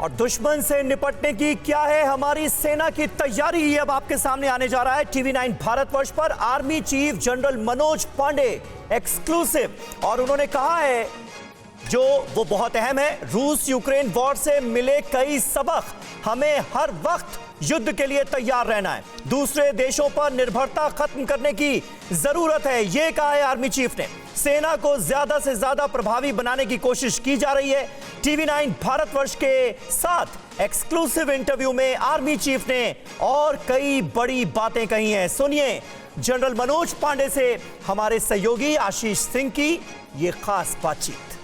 और दुश्मन से निपटने की क्या है हमारी सेना की तैयारी, ये अब आपके सामने आने जा रहा है। TV9 भारतवर्ष पर army chief general Manoj Pandey exclusive, और उन्होंने कहा है जो वो बहुत अहम है, रूस यूक्रेन वॉर से मिले कई सबक, हमें हर वक्त युद्ध के लिए तैयार रहना है, दूसरे देशों पर निर्भरता खत्म करने की जरूरत है, ये कहा है आर्मी चीफ ने। सेना को ज्यादा से ज्यादा प्रभावी बनाने की कोशिश की जा रही है। TV9 भारतवर्ष के साथ एक्सक्लूसिव इंटरव्यू में आर्मी चीफ ने और कई बड़ी बातें कही हैं। सुनिए जनरल मनोज पांडे से हमारे सहयोगी आशीष सिंह की ये खास बातचीत।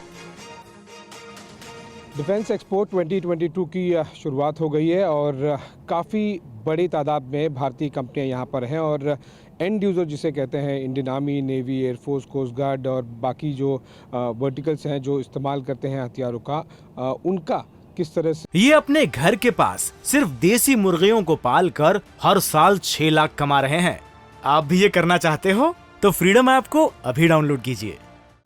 डिफेंस एक्सपो 2022 की शुरुआत हो गई है और काफ़ी बड़ी तादाद में भारतीय कंपनियां यहां पर हैं और एंड यूज़र जिसे कहते हैं Indian army, navy, air force, coast guard और बाकी जो वर्टिकल्स हैं जो इस्तेमाल करते हैं हथियारों का, उनका किस तरह से ये अपने घर के पास सिर्फ देसी मुर्गियों को पाल कर हर साल 6 लाख कमा रहे हैं। आप भी ये करना चाहते हो तो फ्रीडम ऐप को अभी डाउनलोड कीजिए।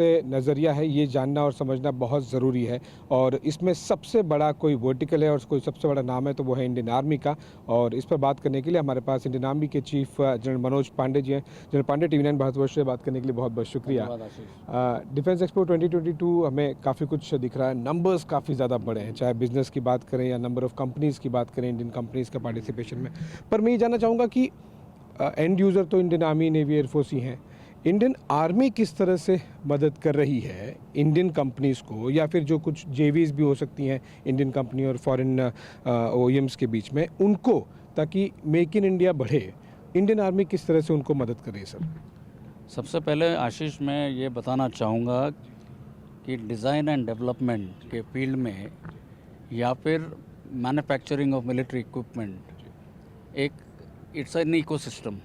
नज़रिया है ये जानना और समझना बहुत ज़रूरी है और इसमें सबसे बड़ा कोई वर्टिकल है और कोई सबसे बड़ा नाम है तो वो है इंडियन आर्मी का। और इस पर बात करने के लिए हमारे पास इंडियन आर्मी के चीफ जनरल मनोज पांडे जी हैं। जनरल पांडे, TV9 भारतवर्ष से बात करने के लिए बहुत बहुत शुक्रिया। डिफेंस एक्सपो 2022 हमें काफ़ी कुछ दिख रहा है, नंबर्स काफ़ी ज़्यादा बड़े हैं, चाहे बिजनेस की बात करें या नंबर ऑफ़ कंपनीज़ की बात करें, इंडियन कंपनीज़ का पार्टिसिपेशन में। पर मैं ये जानना चाहूँगा कि एंड यूज़र तो इंडियन आर्मी, नेवी, एयरफोर्स ही हैं, इंडियन आर्मी किस तरह से मदद कर रही है इंडियन कंपनीज़ को, या फिर जो कुछ जेवीज़ भी हो सकती हैं इंडियन कंपनी और फॉरेन OEMs के बीच में, उनको, ताकि मेक इन इंडिया बढ़े, इंडियन आर्मी किस तरह से उनको मदद कर रही है सर? सबसे पहले आशीष मैं ये बताना चाहूँगा कि डिज़ाइन एंड डेवलपमेंट के फील्ड में या फिर मैन्युफैक्चरिंग ऑफ मिलिट्री इक्विपमेंट एक इट्स एन इकोसिस्टम,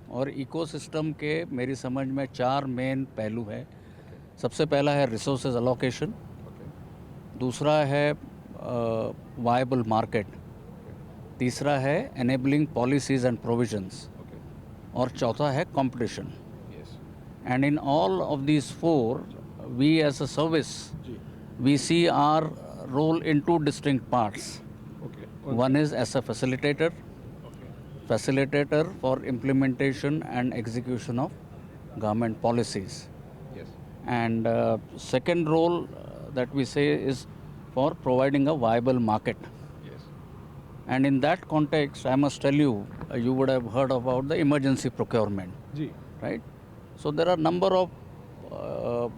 और इकोसिस्टम के मेरी समझ में 4 मेन पहलू है। सबसे पहला है रिसोर्सेज अलोकेशन, दूसरा है वायबल मार्केट, तीसरा है एनेबलिंग पॉलिसीज़ एंड प्रोविजंस, और चौथा है competition. And in all of these 4 we as a service we see our role in 2 distinct parts. One is as a facilitator for implementation and execution of government policies. Yes. And second role that we say is for providing a viable market. Yes. And in that context, I must tell you, you would have heard about the emergency procurement, जी, right? So there are number of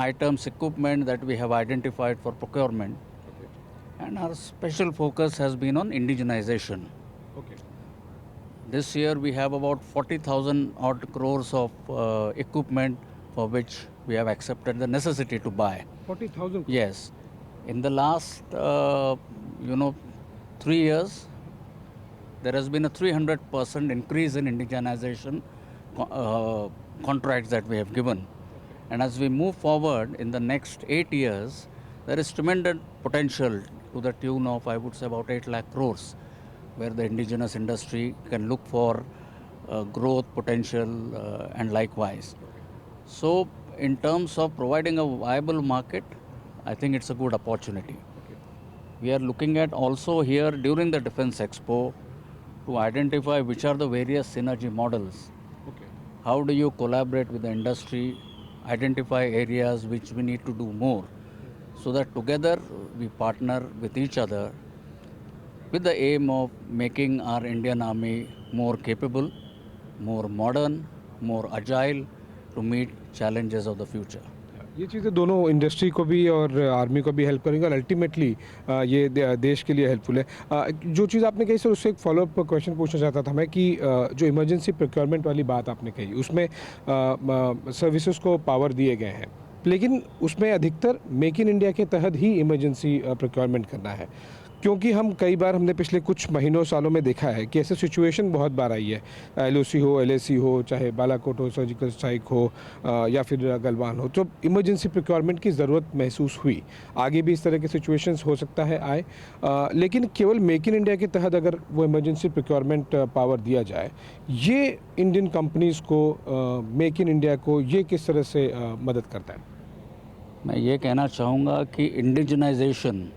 items, equipment that we have identified for procurement, and our special focus has been on indigenization. okay. This year we have about 40,000 odd crores of equipment for which we have accepted the necessity to buy. 40,000? Yes. In the last 3 years, there has been a 300% increase in indigenization contracts that we have given. And as we move forward in the next 8 years, there is tremendous potential to the tune of, I would say, about 8 lakh crores, where the indigenous industry can look for growth potential and likewise. So in terms of providing a viable market, I think it's a good opportunity. We are looking at also here during the Defense Expo to identify which are the various synergy models. Okay. How do you collaborate with the industry, identify areas which we need to do more, so that together we partner with each other with the aim of making our Indian Army more capable, more modern, more agile to meet challenges of the future. ये चीज़ें दोनों industry को भी और army को भी help करेंगे और अल्टीमेटली ये देश के लिए हेल्पफुल है। जो चीज़ आपने कही सर, उससे एक फॉलोअप क्वेश्चन पूछना चाहता था मैं कि जो इमरजेंसी प्रोक्योरमेंट वाली बात आपने कही, उसमें सर्विसेज को पावर दिए गए हैं, लेकिन उसमें अधिकतर मेक इन इंडिया के तहत ही इमरजेंसी प्रोक्योरमेंट करना है, क्योंकि हम कई बार हमने पिछले कुछ महीनों सालों में देखा है कि ऐसे सिचुएशन बहुत बार आई है, LOC हो, LAC हो, चाहे बालाकोट हो, सर्जिकल स्ट्राइक हो या फिर गलवान हो, तो इमरजेंसी प्रोक्योरमेंट की ज़रूरत महसूस हुई। आगे भी इस तरह के सिचुएशंस हो सकता है आए, लेकिन केवल मेक इन इंडिया के तहत अगर वो इमरजेंसी प्रोक्योरमेंट पावर दिया जाए, ये इंडियन कंपनीज़ को, मेक इन इंडिया को, ये किस तरह से मदद करता है? मैं ये कहना चाहूँगा कि इंडिजनाइजेशन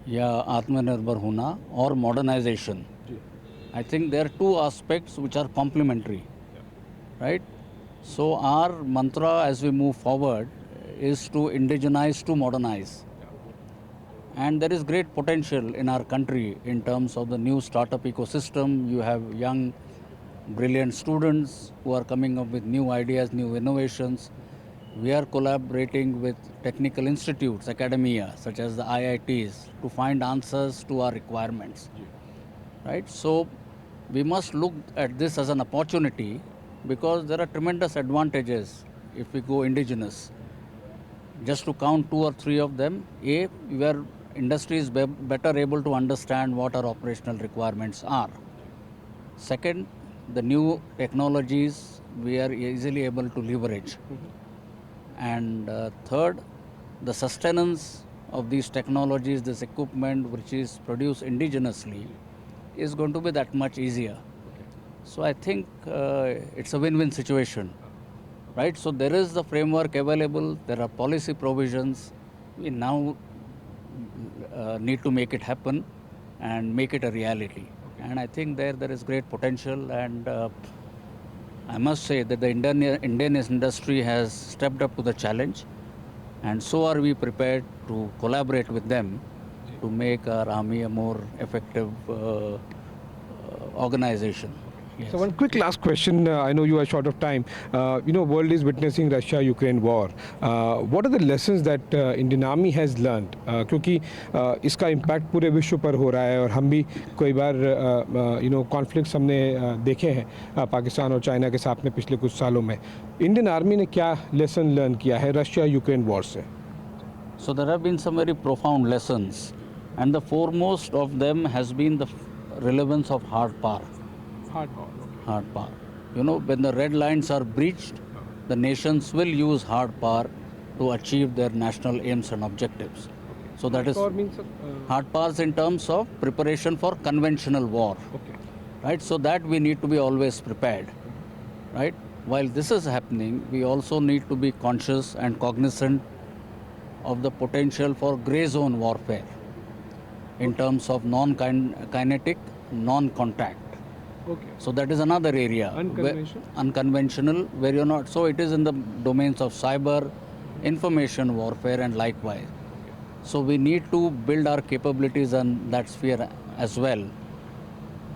या आत्मनिर्भर होना और modernisation, I think there are two aspects which are complementary, right? So our mantra as we move forward is to indigenize, to modernize. And there is great potential in our country in terms of the new startup ecosystem. You have young, brilliant students who are coming up with new ideas, new innovations. We are collaborating with technical institutes, academia, such as the IITs, to find answers to our requirements. Right? So we must look at this as an opportunity, because there are tremendous advantages if we go indigenous. Just to count 2 or 3 of them: A, where industry is better able to understand what our operational requirements are. Second, the new technologies we are easily able to leverage. And third, the sustenance of these technologies, this equipment which is produced indigenously, is going to be that much easier. So I think it's a win-win situation, right? So there is the framework available, there are policy provisions. We now need to make it happen and make it a reality. And I think there is great potential, and I must say that the Indian industry has stepped up to the challenge, and so are we prepared to collaborate with them to make our army a more effective organization. Yes. So one quick last question. I know you are short of time. World is witnessing Russia-Ukraine war. What are the lessons that Indian Army has learned? क्योंकि इसका impact पूरे विश्व पर हो रहा है, और हम भी कई बार कॉन्फ्लिक्ट्स हमने देखे हैं पाकिस्तान और चाइना के साथ में पिछले कुछ सालों में. इंडियन आर्मी ने क्या लेसन लर्न किया है रशिया-यूक्रेन वॉर से? So there have been some very profound lessons, and the foremost of them has been the relevance of hard power. Hard power. When the red lines are breached, the nations will use hard power to achieve their national aims and objectives. So that is hard powers in terms of preparation for conventional war. Okay. Right? So that we need to be always prepared. Right? While this is happening, we also need to be conscious and cognizant of the potential for grey zone warfare in terms of non-kinetic, non-contact. Okay. So that is another area. Unconventional, where you're not. So it is in the domains of cyber, information warfare, and likewise. So we need to build our capabilities in that sphere as well.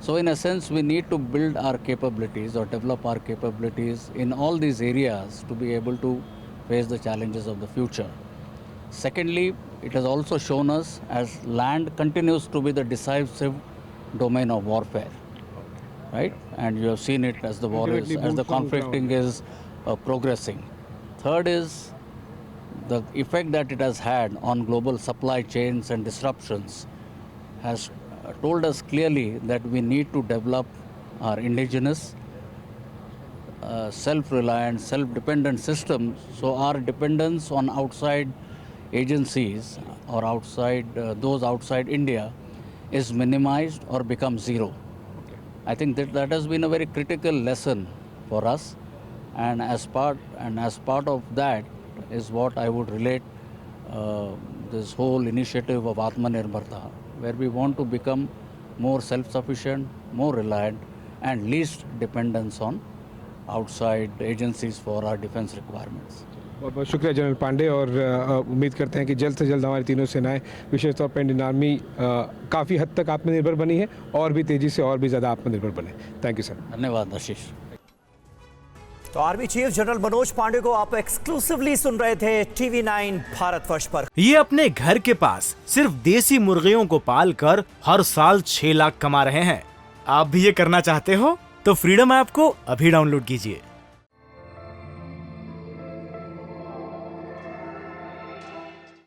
So in a sense, we need to build our capabilities or develop our capabilities in all these areas to be able to face the challenges of the future. Secondly, it has also shown us as land continues to be the decisive domain of warfare. Right? And you have seen it as the war is, as the conflicting is progressing. Third is the effect that it has had on global supply chains and disruptions has told us clearly that we need to develop our indigenous, self-reliant, self-dependent systems, so our dependence on outside agencies or those outside India is minimized or becomes zero. I think that has been a very critical lesson for us, and as part of that is what I would relate this whole initiative of Atmanirbharta, where we want to become more self-sufficient, more reliant, and least dependence on outside agencies for our defense requirements. बहुत बहुत शुक्रिया general Pandey, और उम्मीद करते हैं कि जल्द से जल्द हमारी तीनों सेनाएं, विशेष तौर पर इंडियन आर्मी, काफ़ी हद तक आत्मनिर्भर बनी है, और भी तेज़ी से और भी ज़्यादा आत्मनिर्भर बने. Thank you sir. धन्यवाद आशीष. तो army chief general Manoj Pandey को आप एक्सक्लूसिवली सुन रहे थे TV9 भारतवर्ष पर. ये अपने घर के पास सिर्फ देसी मुर्गियों को पाल कर हर साल 6 लाख कमा रहे हैं. आप भी ये करना चाहते हो तो फ्रीडम ऐप को अभी डाउनलोड कीजिए.